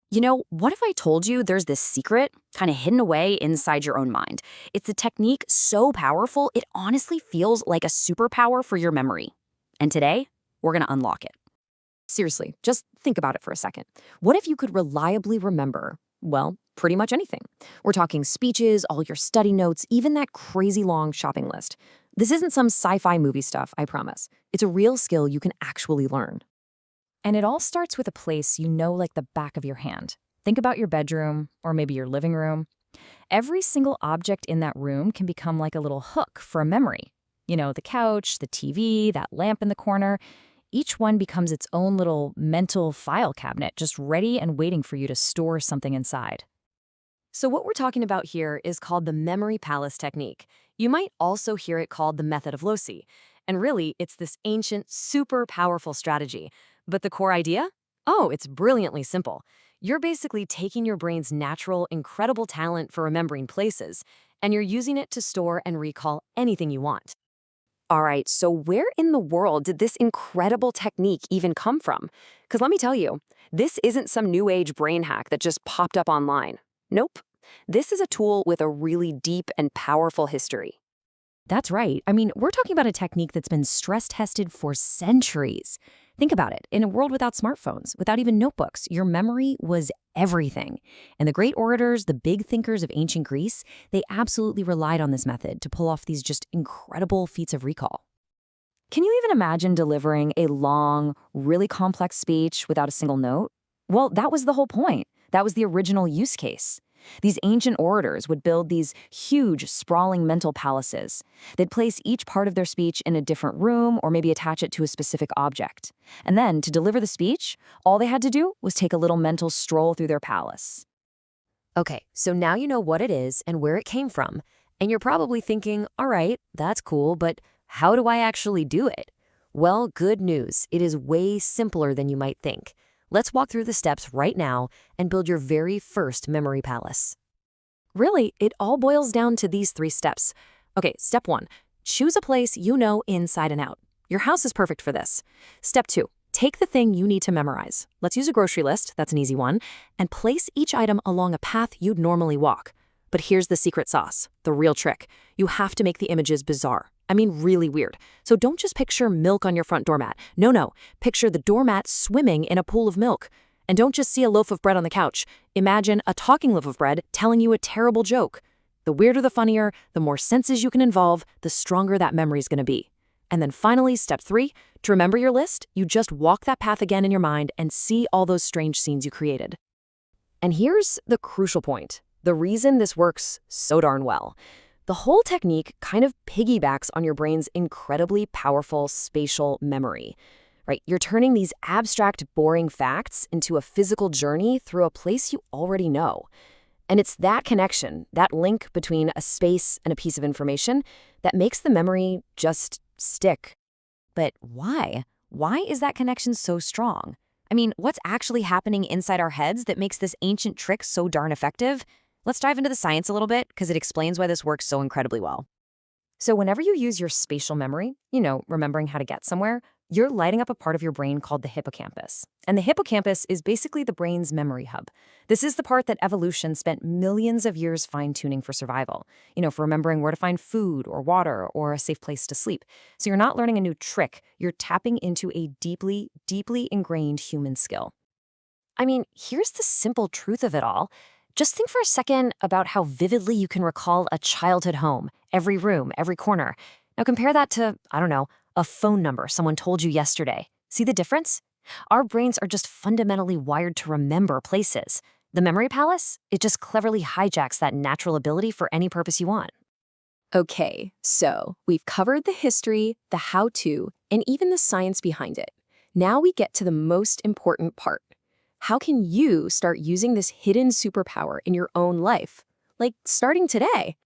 What if I told you there's this secret kind of hidden away inside your own mind? It's a technique so powerful, it honestly feels like a superpower for your memory. And today, we're going to unlock it. Seriously, just think about it for a second. What if you could reliably remember, well, pretty much anything? We're talking speeches, all your study notes, even that crazy long shopping list. This isn't some sci-fi movie stuff, I promise. It's a real skill you can actually learn. And it all starts with a place you know like the back of your hand. Think about your bedroom, or maybe your living room. Every single object in that room can become like a little hook for a memory. The couch, the TV, that lamp in the corner. Each one becomes its own little mental file cabinet, just ready and waiting for you to store something inside. So what we're talking about here is called the memory palace technique. You might also hear it called the method of Loci. And really, it's this ancient, super powerful strategy. But the core idea? Oh, it's brilliantly simple. You're basically taking your brain's natural, incredible talent for remembering places, and you're using it to store and recall anything you want. All right, so where in the world did this incredible technique even come from? Because let me tell you, this isn't some new age brain hack that just popped up online. Nope. This is a tool with a really deep and powerful history. That's right. We're talking about a technique that's been stress tested for centuries. Think about it. In a world without smartphones, without even notebooks, your memory was everything. And the great orators, the big thinkers of ancient Greece, they absolutely relied on this method to pull off these just incredible feats of recall. Can you even imagine delivering a long, really complex speech without a single note? Well, that was the whole point. That was the original use case. These ancient orators would build these huge, sprawling mental palaces. They'd place each part of their speech in a different room or maybe attach it to a specific object. And then, to deliver the speech, all they had to do was take a little mental stroll through their palace. Okay, so now you know what it is and where it came from. And you're probably thinking, all right, that's cool, but how do I actually do it? Well, good news. It is way simpler than you might think. Let's walk through the steps right now and build your very first memory palace. Really, it all boils down to these 3 steps. Okay, step 1, choose a place you know inside and out. Your house is perfect for this. Step 2, take the thing you need to memorize. Let's use a grocery list, that's an easy one, and place each item along a path you'd normally walk. But here's the secret sauce, the real trick. You have to make the images bizarre. Really weird. So don't just picture milk on your front doormat. No. Picture the doormat swimming in a pool of milk. And don't just see a loaf of bread on the couch. Imagine a talking loaf of bread telling you a terrible joke. The weirder the funnier, the more senses you can involve, the stronger that memory's going to be. And then finally, step 3, to remember your list, you just walk that path again in your mind and see all those strange scenes you created. And here's the crucial point. The reason this works so darn well. The whole technique kind of piggybacks on your brain's incredibly powerful spatial memory, right? You're turning these abstract, boring facts into a physical journey through a place you already know. And it's that connection, that link between a space and a piece of information, that makes the memory just stick. But why? Why is that connection so strong? What's actually happening inside our heads that makes this ancient trick so darn effective? Let's dive into the science a little bit, because it explains why this works so incredibly well. So whenever you use your spatial memory, remembering how to get somewhere, you're lighting up a part of your brain called the hippocampus. And the hippocampus is basically the brain's memory hub. This is the part that evolution spent millions of years fine-tuning for survival, for remembering where to find food or water or a safe place to sleep. So you're not learning a new trick, you're tapping into a deeply, deeply ingrained human skill. Here's the simple truth of it all. Just think for a second about how vividly you can recall a childhood home, every room, every corner. Now compare that to, a phone number someone told you yesterday. See the difference? Our brains are just fundamentally wired to remember places. The memory palace, it just cleverly hijacks that natural ability for any purpose you want. Okay, so we've covered the history, the how-to, and even the science behind it. Now we get to the most important part. How can you start using this hidden superpower in your own life? Like starting today.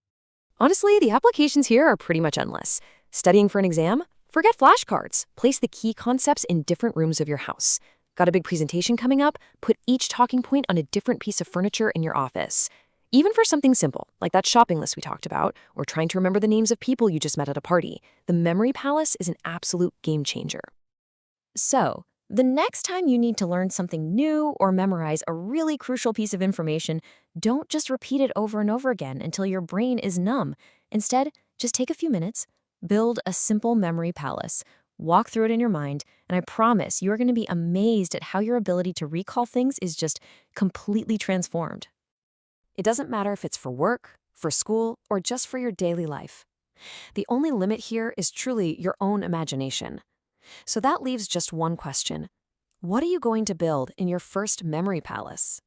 Honestly, the applications here are pretty much endless. Studying for an exam? Forget flashcards. Place the key concepts in different rooms of your house. Got a big presentation coming up? Put each talking point on a different piece of furniture in your office. Even for something simple, like that shopping list we talked about, or trying to remember the names of people you just met at a party, the memory palace is an absolute game changer. So, The next time you need to learn something new or memorize a really crucial piece of information, don't just repeat it over and over again until your brain is numb. Instead, just take a few minutes, build a simple memory palace, walk through it in your mind, and I promise you are going to be amazed at how your ability to recall things is just completely transformed. It doesn't matter if it's for work, for school, or just for your daily life. The only limit here is truly your own imagination. So that leaves just one question. What are you going to build in your first memory palace?